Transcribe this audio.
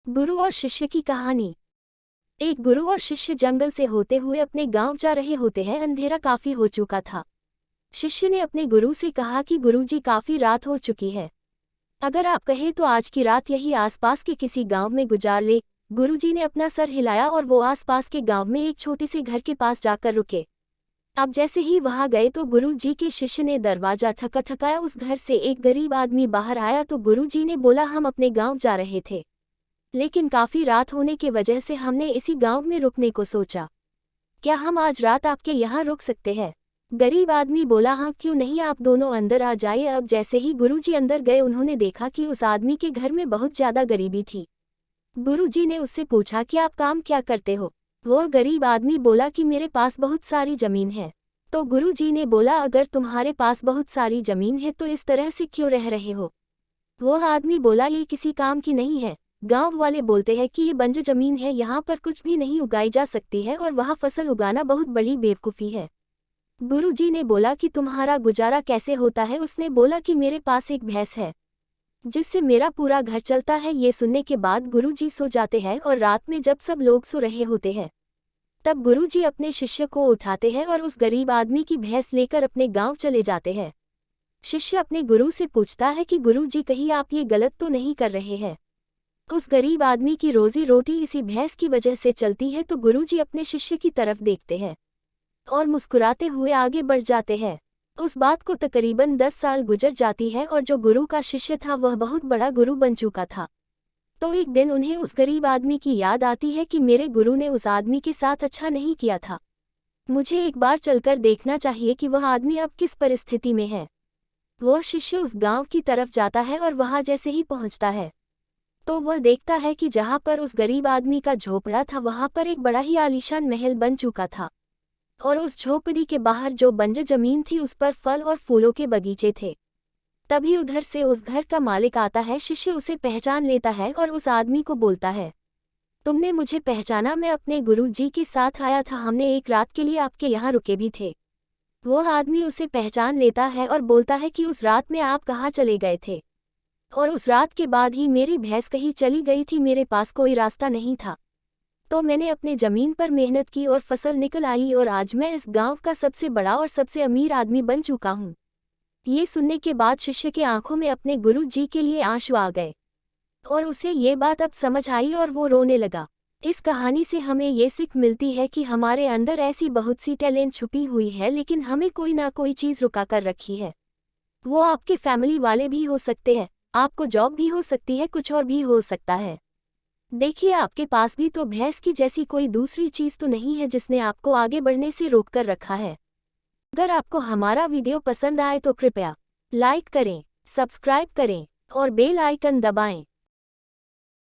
गुरु और शिष्य की कहानी। एक गुरु और शिष्य जंगल से होते हुए अपने गांव जा रहे होते हैं। अंधेरा काफी हो चुका था। शिष्य ने अपने गुरु से कहा कि गुरुजी, काफी रात हो चुकी है, अगर आप कहें तो आज की रात यही आसपास के किसी गांव में गुजार ले। गुरुजी ने अपना सर हिलाया और वो आसपास के गांव में एक छोटे से घर के पास जाकर रुके। अब जैसे ही वहां गए तो गुरुजी के शिष्य ने दरवाजा ठकठकाया। उस घर से एक गरीब आदमी बाहर आया तो गुरुजी ने बोला, हम अपने गांव जा रहे थे, लेकिन काफी रात होने की वजह से हमने इसी गांव में रुकने को सोचा। क्या हम आज रात आपके यहाँ रुक सकते हैं? गरीब आदमी बोला, हाँ क्यों नहीं, आप दोनों अंदर आ जाइए। अब जैसे ही गुरुजी अंदर गए उन्होंने देखा कि उस आदमी के घर में बहुत ज्यादा गरीबी थी। गुरुजी ने उससे पूछा कि आप काम क्या करते हो? वो गरीब आदमी बोला कि मेरे पास बहुत सारी जमीन है। तो गुरुजी ने बोला, अगर तुम्हारे पास बहुत सारी जमीन है तो इस तरह से क्यों रह रहे हो? वो आदमी बोला, ये किसी काम की नहीं है। गांव वाले बोलते हैं कि ये बंजर जमीन है, यहाँ पर कुछ भी नहीं उगाई जा सकती है और वहाँ फसल उगाना बहुत बड़ी बेवकूफ़ी है। गुरुजी ने बोला कि तुम्हारा गुजारा कैसे होता है? उसने बोला कि मेरे पास एक भैंस है जिससे मेरा पूरा घर चलता है। ये सुनने के बाद गुरुजी सो जाते हैं और रात में जब सब लोग सो रहे होते हैं तब गुरुजी अपने शिष्य को उठाते हैं और उस गरीब आदमी की भैंस लेकर अपने गाँव चले जाते हैं। शिष्य अपने गुरु से पूछता है कि गुरुजी, कहीं आप ये गलत तो नहीं कर रहे हैं? उस गरीब आदमी की रोजी रोटी इसी भैंस की वजह से चलती है। तो गुरुजी अपने शिष्य की तरफ देखते हैं और मुस्कुराते हुए आगे बढ़ जाते हैं। उस बात को तकरीबन 10 साल गुजर जाती है और जो गुरु का शिष्य था वह बहुत बड़ा गुरु बन चुका था। तो एक दिन उन्हें उस गरीब आदमी की याद आती है कि मेरे गुरु ने उस आदमी के साथ अच्छा नहीं किया था, मुझे एक बार चलकर देखना चाहिए कि वह आदमी अब किस परिस्थिति में है। वह शिष्य उस गांव की तरफ जाता है और वहां जैसे ही पहुंचता है तो वह देखता है कि जहां पर उस गरीब आदमी का झोपड़ा था वहां पर एक बड़ा ही आलीशान महल बन चुका था और उस झोपड़ी के बाहर जो बंजर जमीन थी उस पर फल और फूलों के बगीचे थे। तभी उधर से उस घर का मालिक आता है। शिष्य उसे पहचान लेता है और उस आदमी को बोलता है, तुमने मुझे पहचाना? मैं अपने गुरु जी के साथ आया था, हमने एक रात के लिए आपके यहाँ रुके भी थे। वह आदमी उसे पहचान लेता है और बोलता है कि उस रात में आप कहाँ चले गए थे? और उस रात के बाद ही मेरी भैंस कहीं चली गई थी, मेरे पास कोई रास्ता नहीं था, तो मैंने अपने ज़मीन पर मेहनत की और फसल निकल आई और आज मैं इस गांव का सबसे बड़ा और सबसे अमीर आदमी बन चुका हूँ। ये सुनने के बाद शिष्य के आंखों में अपने गुरु जी के लिए आंसू आ गए और उसे ये बात अब समझ आई और वो रोने लगा। इस कहानी से हमें ये सीख मिलती है कि हमारे अंदर ऐसी बहुत सी टैलेंट छुपी हुई है, लेकिन हमें कोई ना कोई चीज़ रुका कर रखी है। वो आपके फैमिली वाले भी हो सकते हैं, आपको जॉब भी हो सकती है, कुछ और भी हो सकता है। देखिए, आपके पास भी तो भैंस की जैसी कोई दूसरी चीज़ तो नहीं है जिसने आपको आगे बढ़ने से रोक कर रखा है। अगर आपको हमारा वीडियो पसंद आए तो कृपया लाइक करें, सब्सक्राइब करें और बेल आइकन दबाएं।